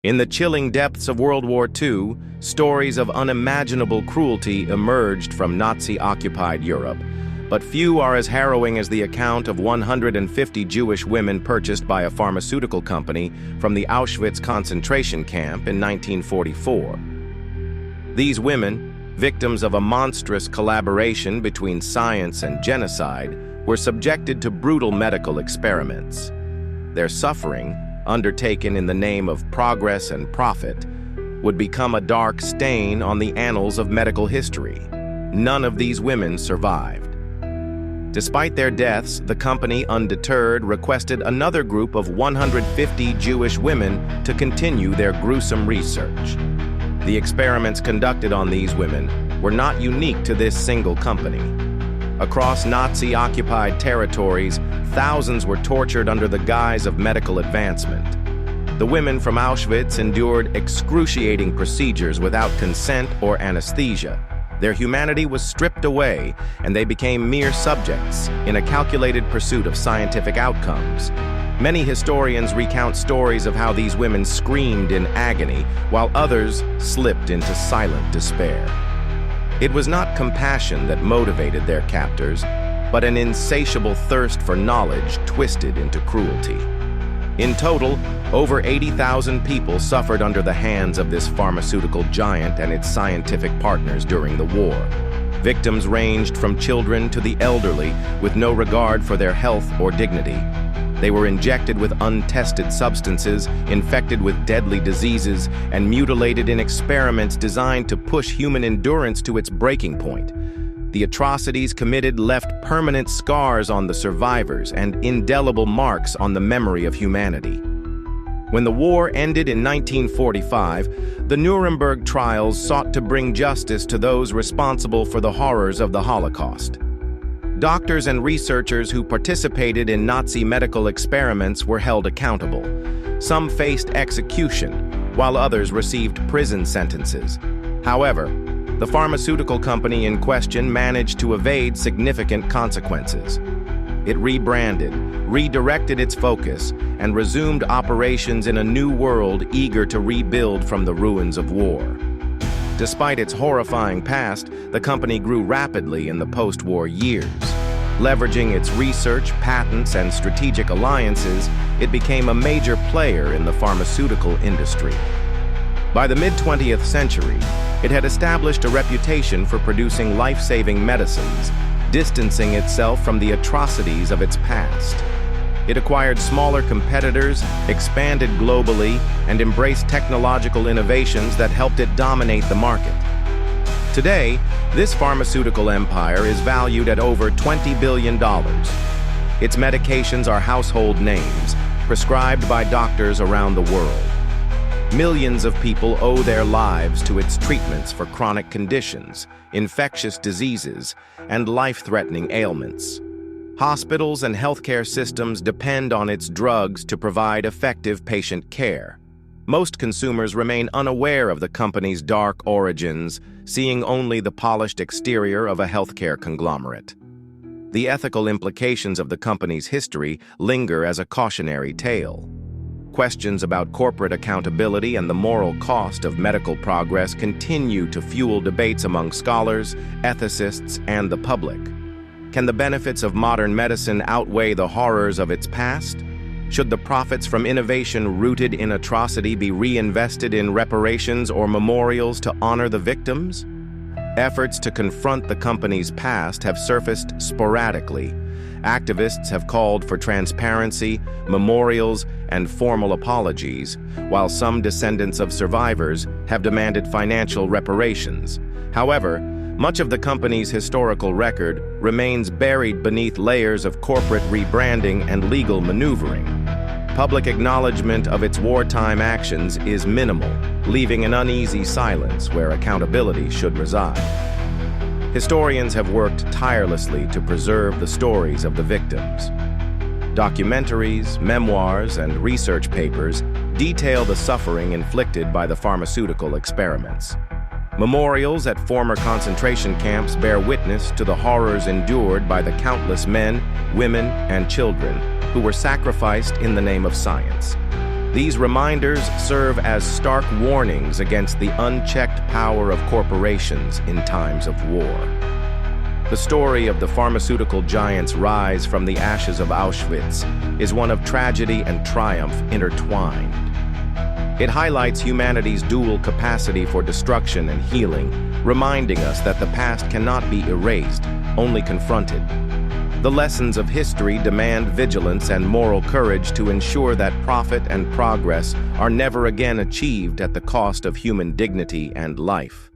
In the chilling depths of World War II, stories of unimaginable cruelty emerged from Nazi-occupied Europe, but few are as harrowing as the account of 150 Jewish women purchased by a pharmaceutical company from the Auschwitz concentration camp in 1944. These women, victims of a monstrous collaboration between science and genocide, were subjected to brutal medical experiments. Their suffering, undertaken in the name of progress and profit, would become a dark stain on the annals of medical history. None of these women survived. Despite their deaths, the company, undeterred, requested another group of 150 Jewish women to continue their gruesome research. The experiments conducted on these women were not unique to this single company. Across Nazi-occupied territories, thousands were tortured under the guise of medical advancement. The women from Auschwitz endured excruciating procedures without consent or anesthesia. Their humanity was stripped away, and they became mere subjects in a calculated pursuit of scientific outcomes. Many historians recount stories of how these women screamed in agony, while others slipped into silent despair. It was not compassion that motivated their captors, but an insatiable thirst for knowledge twisted into cruelty. In total, over 80,000 people suffered under the hands of this pharmaceutical giant and its scientific partners during the war. Victims ranged from children to the elderly, with no regard for their health or dignity. They were injected with untested substances, infected with deadly diseases, and mutilated in experiments designed to push human endurance to its breaking point. The atrocities committed left permanent scars on the survivors and indelible marks on the memory of humanity. When the war ended in 1945, the Nuremberg trials sought to bring justice to those responsible for the horrors of the Holocaust. Doctors and researchers who participated in Nazi medical experiments were held accountable. Some faced execution, while others received prison sentences. However, the pharmaceutical company in question managed to evade significant consequences. It rebranded, redirected its focus, and resumed operations in a new world eager to rebuild from the ruins of war. Despite its horrifying past, the company grew rapidly in the post-war years. Leveraging its research, patents, and strategic alliances, it became a major player in the pharmaceutical industry. By the mid-20th century, it had established a reputation for producing life-saving medicines, distancing itself from the atrocities of its past. It acquired smaller competitors, expanded globally, and embraced technological innovations that helped it dominate the market. Today, this pharmaceutical empire is valued at over $20 billion. Its medications are household names, prescribed by doctors around the world. Millions of people owe their lives to its treatments for chronic conditions, infectious diseases, and life-threatening ailments. Hospitals and healthcare systems depend on its drugs to provide effective patient care. Most consumers remain unaware of the company's dark origins, seeing only the polished exterior of a healthcare conglomerate. The ethical implications of the company's history linger as a cautionary tale. Questions about corporate accountability and the moral cost of medical progress continue to fuel debates among scholars, ethicists, and the public. Can the benefits of modern medicine outweigh the horrors of its past? Should the profits from innovation rooted in atrocity be reinvested in reparations or memorials to honor the victims? Efforts to confront the company's past have surfaced sporadically. Activists have called for transparency, memorials, and formal apologies, while some descendants of survivors have demanded financial reparations. However, much of the company's historical record remains buried beneath layers of corporate rebranding and legal maneuvering. Public acknowledgement of its wartime actions is minimal, leaving an uneasy silence where accountability should reside. Historians have worked tirelessly to preserve the stories of the victims. Documentaries, memoirs, and research papers detail the suffering inflicted by the pharmaceutical experiments. Memorials at former concentration camps bear witness to the horrors endured by the countless men, women, and children who were sacrificed in the name of science. These reminders serve as stark warnings against the unchecked power of corporations in times of war. The story of the pharmaceutical giant's rise from the ashes of Auschwitz is one of tragedy and triumph intertwined. It highlights humanity's dual capacity for destruction and healing, reminding us that the past cannot be erased, only confronted. The lessons of history demand vigilance and moral courage to ensure that profit and progress are never again achieved at the cost of human dignity and life.